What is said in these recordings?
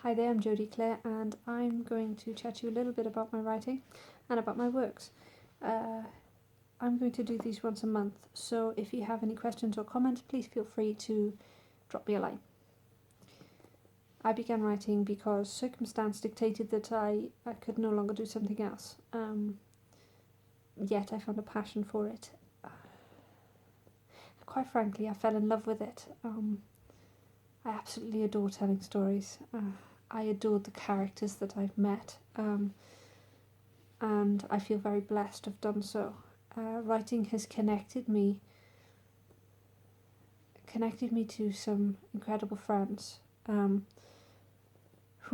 Hi there, I'm Jody Klaire, and I'm going to chat to you a little bit about my writing and about my works. I'm going to do these once a month, so if you have any questions or comments, please feel free to drop me a line. I began writing because circumstance dictated that I could no longer do something else, yet I found a passion for it. Quite frankly, I fell in love with it. I absolutely adore telling stories. I adored the characters that I've met, and I feel very blessed to have done so. Writing has connected me to some incredible friends who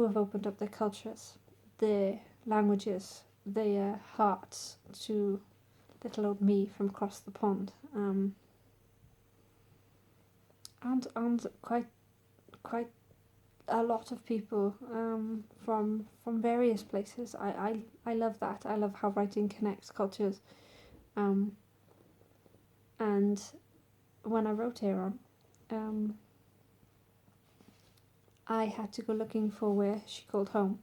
have opened up their cultures, their languages, their hearts to little old me from across the pond, and quite a lot of people from various places. I love that. I love how writing connects cultures. And when I wrote Aaron, I had to go looking for where she called home.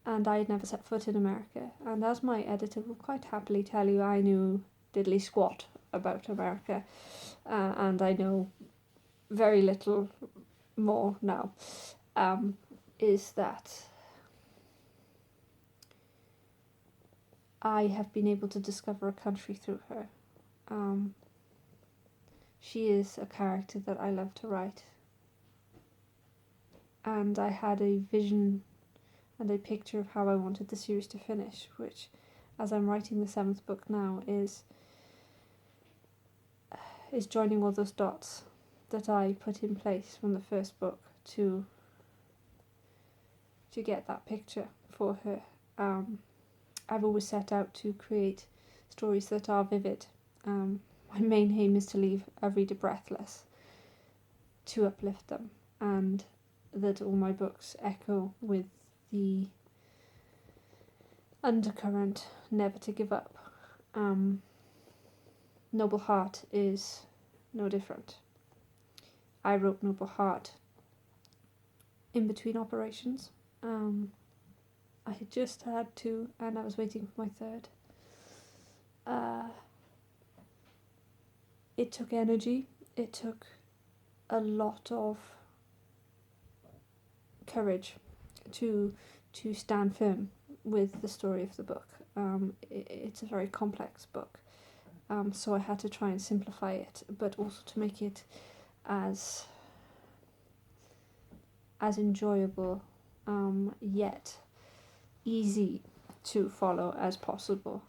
And I had never set foot in America. And as my editor will quite happily tell you, I knew diddly squat about America. And I know very little more now. Is that I have been able to discover a country through her. She is a character that I love to write. And I had a vision and a picture of how I wanted the series to finish, which, as I'm writing the 7th book now, is joining all those dots that I put in place from the first book to get that picture for her. I've always set out to create stories that are vivid. My main aim is to leave a reader breathless, to uplift them, and that all my books echo with the undercurrent never to give up. Noble Heart is no different. I wrote Noble Heart in between operations. I had just had 2 and I was waiting for my 3rd. It took energy, it took a lot of courage to stand firm with the story of the book. It's a very complex book, so I had to try and simplify it, but also to make it as enjoyable yet easy to follow as possible,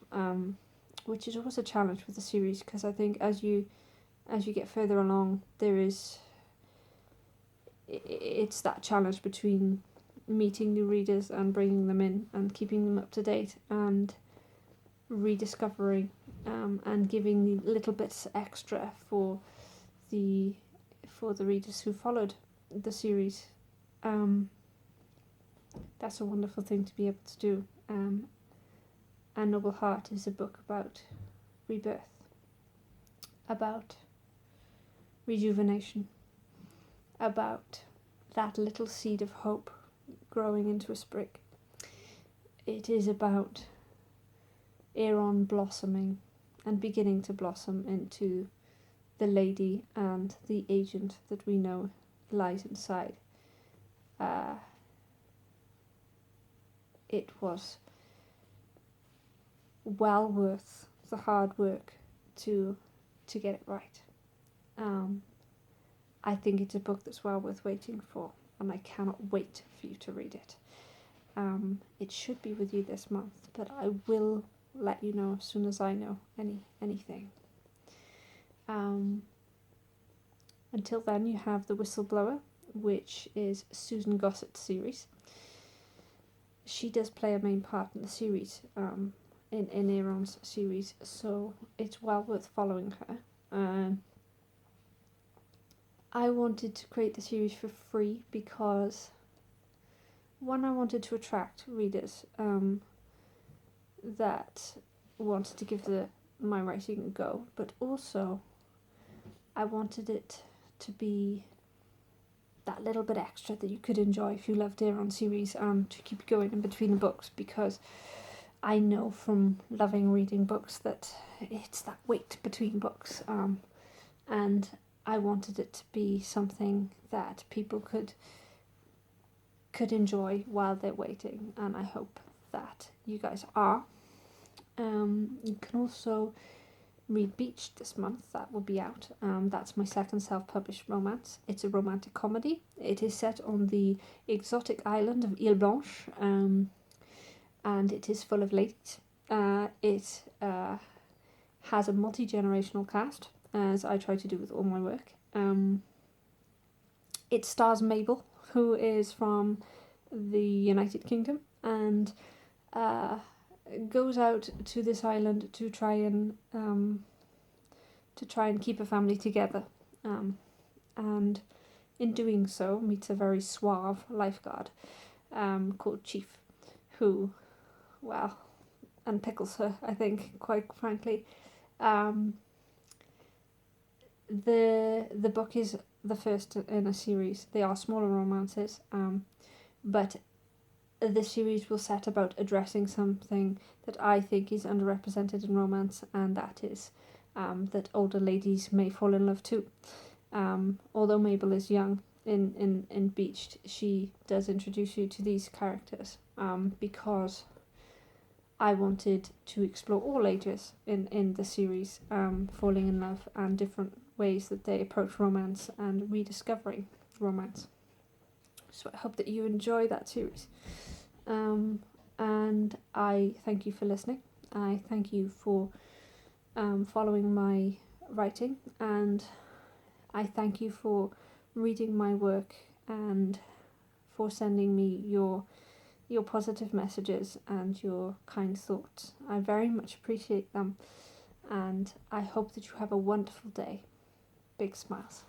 which is always a challenge with the series, because I think as you get further along, it's that challenge between meeting new readers and bringing them in and keeping them up to date and rediscovering and giving the little bits extra for the readers who followed the series. That's a wonderful thing to be able to do. And Noble Heart is a book about rebirth, about rejuvenation, about that little seed of hope growing into a sprig. It is about Aaron blossoming and beginning to blossom into the lady and the agent that we know lies inside. It was well worth the hard work to get it right. I think it's a book that's well worth waiting for, and I cannot wait for you to read it. It should be with you this month, but I will let you know as soon as I know anything. Until then, you have The Whistleblower, which is Susan Gossett's series. She does play a main part in the series, in Aaron's series, so it's well worth following her. I wanted to create the series for free because, one, I wanted to attract readers that wanted to give my writing a go, but also I wanted it to be that that little bit extra that you could enjoy if you love Dear series, to keep you going in between the books, because I know from loving reading books that it's that wait between books, and I wanted it to be something that people could enjoy while they're waiting, and I hope that you guys are. You can also read Beached this month. That will be out. That's my second self-published romance. It's a romantic comedy. It is set on the exotic island of Ile Blanche, and it is full of ladies. It has a multi-generational cast, as I try to do with all my work. It stars Mabel, who is from the United Kingdom, and goes out to this island to try and keep a family together, and in doing so meets a very suave lifeguard called Chief, who, well, unpickles her, I think, quite frankly. The book is the first in a series. They are smaller romances, but the series will set about addressing something that I think is underrepresented in romance, and that is that older ladies may fall in love too. Although Mabel is young in Beached, she does introduce you to these characters, because I wanted to explore all ages in the series, falling in love and different ways that they approach romance and rediscovering romance. So I hope that you enjoy that series. And I thank you for listening. I thank you for following my writing, and I thank you for reading my work and for sending me your positive messages and your kind thoughts. I very much appreciate them, and I hope that you have a wonderful day. Big smiles.